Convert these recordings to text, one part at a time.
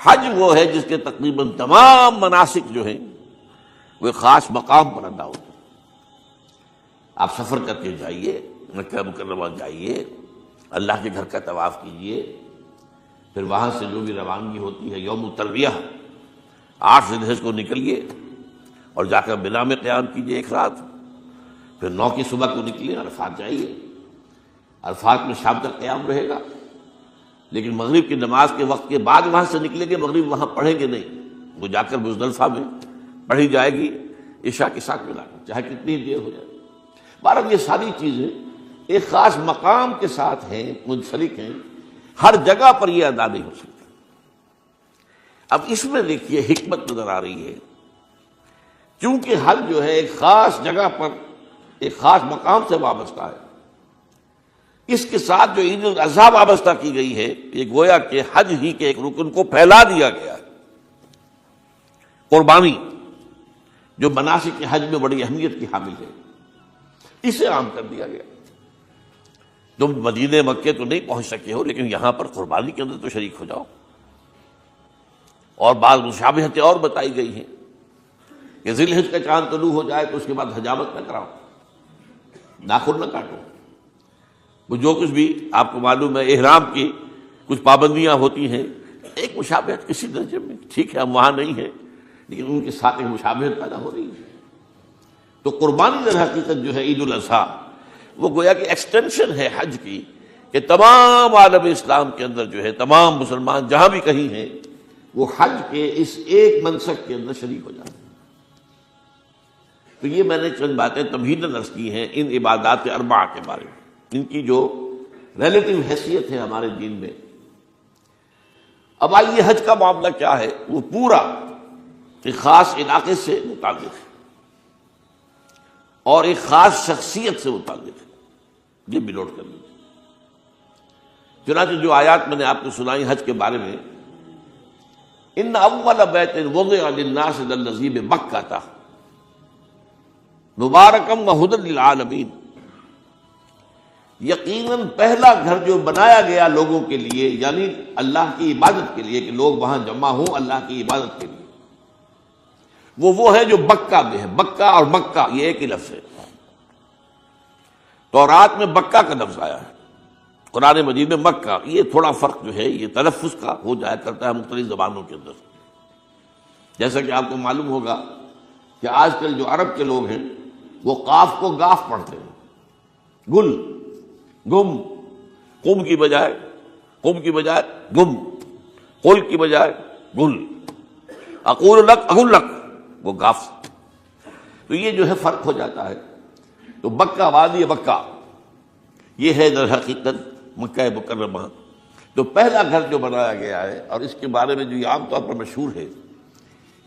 حج وہ ہے جس کے تقریباً تمام مناسک جو ہیں وہ ایک خاص مقام پر ادا ہوتے ہیں۔ آپ سفر کر کے جائیے، مکہ مکرمہ جائیے، اللہ کے گھر کا طواف کیجیے، پھر وہاں سے جو بھی روانگی ہوتی ہے یوم الترویہ 8 ذی الحجہ کو نکلیے اور جا کر منا میں قیام کیجیے ایک رات، پھر 9 کی صبح کو نکلیے عرفات جائیے، عرفات میں شام تک قیام رہے گا، لیکن مغرب کی نماز کے وقت کے بعد وہاں سے نکلیں گے، مغرب وہاں پڑھیں گے نہیں، وہ جا کر مزدلفہ میں پڑھی جائے گی عشاء کے ساتھ ملا کر، چاہے کتنی دیر ہو جائے۔ بہرحال یہ ساری چیزیں ایک خاص مقام کے ساتھ ہیں، منسلک ہیں، ہر جگہ پر یہ ادا نہیں ہو سکتا۔ اب اس میں دیکھیے حکمت نظر آ رہی ہے، چونکہ حج جو ہے ایک خاص جگہ پر ایک خاص مقام سے وابستہ ہے، اس کے ساتھ جو عید الاضحیٰ وابستہ کی گئی ہے، یہ گویا کہ حج ہی کے ایک رکن کو پھیلا دیا گیا ہے۔ قربانی جو مناسک حج میں بڑی اہمیت کی حامل ہے، اسے عام کر دیا گیا۔ تم مدینے مکے تو نہیں پہنچ سکے ہو، لیکن یہاں پر قربانی کے اندر تو شریک ہو جاؤ۔ اور بعض مشابہتیں اور بتائی گئی ہیں کہ ذی الحجہ کا چاند طلوع ہو جائے تو اس کے بعد حجامت نہ کراؤ، ناخن نہ کاٹو، وہ جو کچھ بھی آپ کو معلوم ہے احرام کی کچھ پابندیاں ہوتی ہیں، ایک مشابہت کسی درجے میں، ٹھیک ہے ہم وہاں نہیں ہیں لیکن ان کے ساتھ ایک مشابہت پیدا ہو رہی ہے۔ تو قربانی در حقیقت جو ہے عید الاضحیٰ وہ گویا کہ ایکسٹینشن ہے حج کی، کہ تمام عالم اسلام کے اندر جو ہے تمام مسلمان جہاں بھی کہیں ہیں وہ حج کے اس ایک منسک کے اندر شریک ہو جاتے ہیں۔ تو یہ میں نے چند باتیں تمہیداً عرض کی ہیں ان عبادات اربعہ کے بارے میں، ان کی جو ریلیٹو حیثیت ہے ہمارے دین میں۔ اب آئیے حج کا معاملہ کیا ہے، وہ پورا ایک خاص علاقے سے متعلق ہے اور ایک خاص شخصیت سے متعلق ہے، یہ بھی نوٹ کر لیجیے۔ چنانچہ جو آیات میں نے آپ کو سنائی حج کے بارے میں، ان اول بیت وضع للناس للذی بمکہ مبارکم وہدی للعالمین، یقیناً پہلا گھر جو بنایا گیا لوگوں کے لیے، یعنی اللہ کی عبادت کے لیے، کہ لوگ وہاں جمع ہوں اللہ کی عبادت کے لیے، وہ ہے جو بکہ میں ہے۔ بکہ اور مکہ یہ ایک ہی لفظ ہے، تورات میں بکہ کا لفظ آیا ہے، قرآن مجید میں مکہ۔ یہ تھوڑا فرق جو ہے یہ تلفظ کا ہو جایا کرتا ہے مختلف زبانوں کے اندر، جیسا کہ آپ کو معلوم ہوگا کہ آج کل جو عرب کے لوگ ہیں وہ قاف کو گاف پڑھتے ہیں، گل گم، قم کی بجائے گم، قل کی بجائے گل، اقول لک اقول لک، وہ گاف۔ تو یہ جو ہے فرق ہو جاتا ہے۔ تو بکہ وادی بکہ یہ ہے در حقیقت مکہ مکرمہ۔ تو پہلا گھر جو بنایا گیا ہے، اور اس کے بارے میں جو یہ عام طور پر مشہور ہے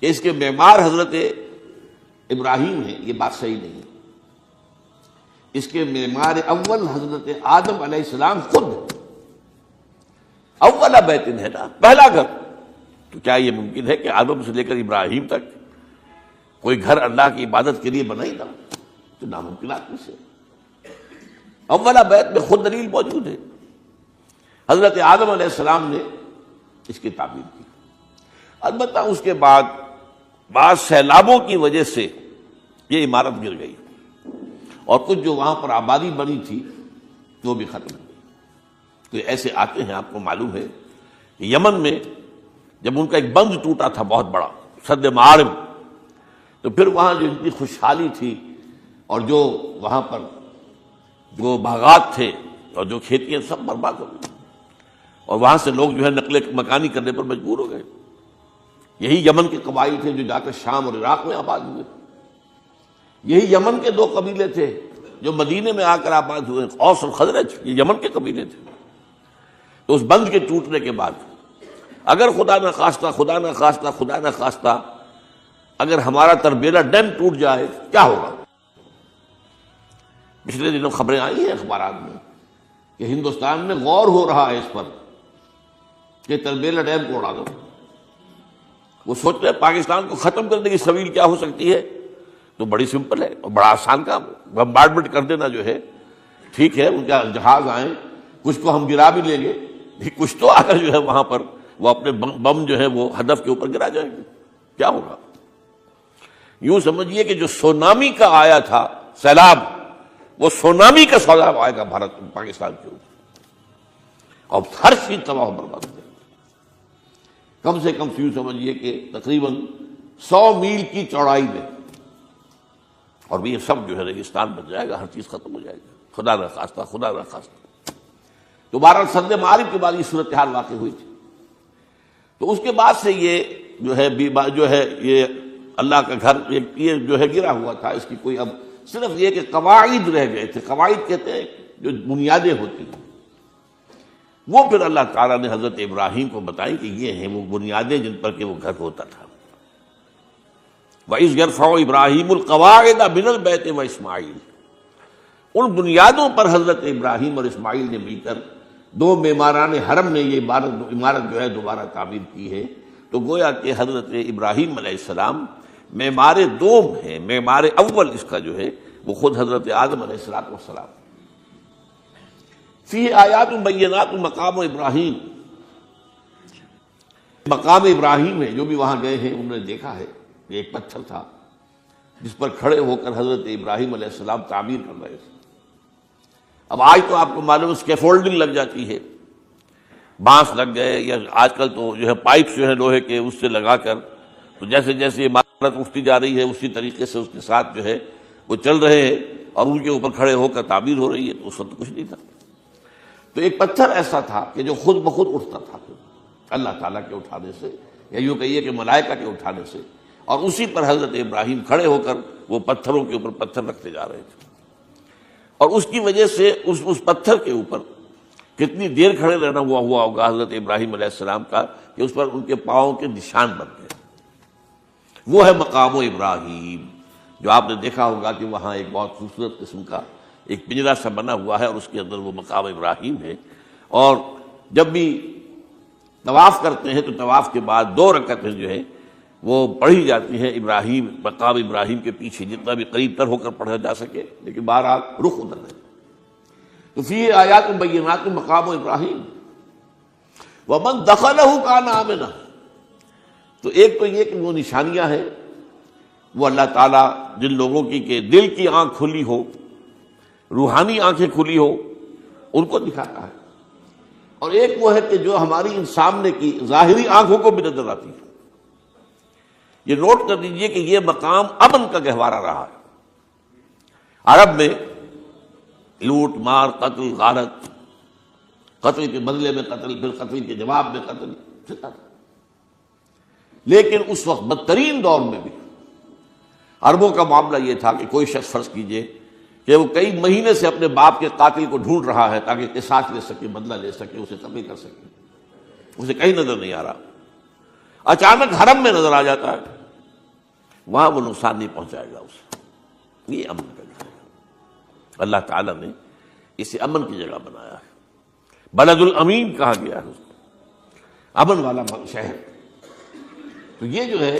کہ اس کے معمار حضرت ابراہیم ہیں، یہ بات صحیح نہیں ہے۔ اس کے معمار اول حضرت آدم علیہ السلام خود ہے۔ اولا بیت ہے نا، پہلا گھر۔ تو کیا یہ ممکن ہے کہ آدم سے لے کر ابراہیم تک کوئی گھر اللہ کی عبادت کے لیے بنا ہی نہ؟ تو ناممکنات میں سے اولا بیت میں خود دلیل موجود ہے۔ حضرت آدم علیہ السلام نے اس کی تعمیر کی، البتہ اس کے بعد بعض سیلابوں کی وجہ سے یہ عمارت گر گئی اور کچھ جو وہاں پر آبادی بنی تھی وہ بھی ختم ہو گئی۔ تو ایسے آتے ہیں، آپ کو معلوم ہے کہ یمن میں جب ان کا ایک بند ٹوٹا تھا بہت بڑا، سد معارم، تو پھر وہاں جو اتنی خوشحالی تھی اور جو وہاں پر جو باغات تھے اور جو کھیتیاں سب برباد ہو گئی، اور وہاں سے لوگ جو ہے نقل مکانی کرنے پر مجبور ہو گئے۔ یہی یمن کے قبائل تھے جو جا کر شام اور عراق میں آباد ہوئے، یہی یمن کے 2 قبیلے تھے جو مدینے میں آ کر آباد ہوئے، اوس اور خزرج، یہ یمن کے قبیلے تھے۔ تو اس بند کے ٹوٹنے کے بعد اگر خدا نہ خواستہ اگر ہمارا تربیلا ڈیم ٹوٹ جائے کیا ہوگا؟ پچھلے دنوں خبریں آئی ہیں اخبارات میں کہ ہندوستان میں غور ہو رہا ہے اس پر کہ تربیلا ڈیم کو اڑا دو۔ وہ سوچ رہے ہیں پاکستان کو ختم کرنے کی سبیل کیا ہو سکتی ہے، تو بڑی سمپل ہے اور بڑا آسان کام ہے، بمبارڈمنٹ کر دینا جو ہے، ٹھیک ہے ان کا جہاز آئیں، کچھ کو ہم گرا بھی لیں گے، کچھ تو آ کر جو ہے وہاں پر وہ اپنے بم جو ہے وہ ہدف کے اوپر گرا جائیں گے، کیا ہوگا؟ یوں سمجھیے کہ جو سونامی کا آیا تھا سیلاب، وہ سونامی کا سیلاب آئے گا بھارت پاکستان کے اوپر، اور ہر چیز تباہ و برباد ہو جائے گی۔ کم سے کم یوں سمجھیے کہ تقریباً 100 میل کی چوڑائی میں، اور یہ سب جو ہے ریگستان بن جائے گا، ہر چیز ختم ہو جائے گی، خدا نہ خواستہ، خدا نہ خواستہ۔ دوبارہ سد معارف کے بعد یہ صورتحال واقع ہوئی تھی، تو اس کے بعد سے یہ جو ہے یہ اللہ کا گھر یہ جو ہے گرا ہوا تھا، اس کی کوئی اب صرف یہ کہ قواعد رہ گئے تھے۔ قواعد کہتے ہیں جو بنیادیں ہوتی ہیں، وہ پھر اللہ تعالیٰ نے حضرت ابراہیم کو بتائی کہ یہ ہیں وہ بنیادیں جن پر کہ وہ گھر ہوتا تھا۔ وَإِذْ يَرْفَعُ إِبْرَاهِيمُ الْقَوَاعِدَ مِنَ الْبَيْتِ وَإِسْمَاعِيلُ، ان بنیادوں پر حضرت ابراہیم اور اسماعیل نے مل کر دو معماران حرم نے یہ عمارت جو ہے دوبارہ تعمیر کی ہے۔ تو گویا کہ حضرت ابراہیم علیہ السلام معمار دوم ہے، معمار اول اس کا جو ہے وہ خود حضرت آدم علیہ السلام۔ فی آیات بینات مقام ابراہیم، مقام ابراہیم ہے، جو بھی وہاں گئے ہیں انہوں نے دیکھا ہے کہ ایک پتھر تھا جس پر کھڑے ہو کر حضرت ابراہیم علیہ السلام تعمیر کر رہے تھے۔ اب آج تو آپ کو معلوم اسکیفولڈنگ لگ جاتی ہے، بانس لگ گئے، یا آج کل تو جو ہے پائپس جو ہے لوہے کے اس سے لگا کر، تو جیسے جیسے عمارت اٹھتی جا رہی ہے اسی طریقے سے اس کے ساتھ جو ہے وہ چل رہے ہیں اور ان کے اوپر کھڑے ہو کر تعمیر ہو رہی ہے۔ تو اس وقت کچھ نہیں تھا، تو ایک پتھر ایسا تھا کہ جو خود بخود اٹھتا تھا اللہ تعالیٰ کے اٹھانے سے، یا یوں کہیے کہ ملائکہ کے اٹھانے سے، اور اسی پر حضرت ابراہیم کھڑے ہو کر وہ پتھروں کے اوپر پتھر رکھتے جا رہے تھے، اور اس کی وجہ سے اس پتھر کے اوپر کتنی دیر کھڑے رہنا ہوا ہوگا حضرت ابراہیم علیہ السلام کا کہ اس پر ان کے پاؤں کے نشان بن گئے۔ وہ ہے مقام ابراہیم، جو آپ نے دیکھا ہوگا کہ وہاں ایک بہت خوبصورت قسم کا ایک پنجرا سا بنا ہوا ہے، اور اس کے اندر وہ مقام ابراہیم ہے۔ اور جب بھی طواف کرتے ہیں تو طواف کے بعد 2 رکعتیں جو ہے وہ پڑھی جاتی ہیں ابراہیم، مقام ابراہیم کے پیچھے، جتنا بھی قریب تر ہو کر پڑھا جا سکے، لیکن بہرحال رخ ادھر ہے۔ تو فی آیات بینات مقام ابراہیم ومن دخلہ کان آمنا، تو ایک تو یہ کہ وہ نشانیاں ہیں، وہ اللہ تعالیٰ جن لوگوں کی کہ دل کی آنکھ کھلی ہو، روحانی آنکھیں کھلی ہو، ان کو دکھاتا ہے، اور ایک وہ ہے کہ جو ہماری ان سامنے کی ظاہری آنکھوں کو بھی نظر آتی ہے۔ یہ نوٹ کر دیجئے کہ یہ مقام امن کا گہوارہ رہا ہے۔ عرب میں لوٹ مار، قتل، غارت، قتل کے بدلے میں قتل، پھر قتل کے جواب میں قتل چلتا تھا، لیکن اس وقت بدترین دور میں بھی عربوں کا معاملہ یہ تھا کہ کوئی شخص فرض کیجئے کہ وہ کئی مہینے سے اپنے باپ کے قاتل کو ڈھونڈ رہا ہے تاکہ قصاص لے سکے، بدلہ لے سکے، اسے قتل کر سکے، اسے کہیں نظر نہیں آ رہا، اچانک حرم میں نظر آ جاتا ہے، وہاں وہ نقصان نہیں پہنچائے گا اسے۔ یہ امن کا جگہ ہے، اللہ تعالیٰ نے اسے امن کی جگہ بنایا ہے، بلد الامین کہا گیا ہے اس کو، امن والا شہر۔ تو یہ جو ہے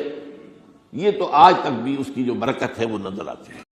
یہ تو آج تک بھی اس کی جو برکت ہے وہ نظر آتی ہے۔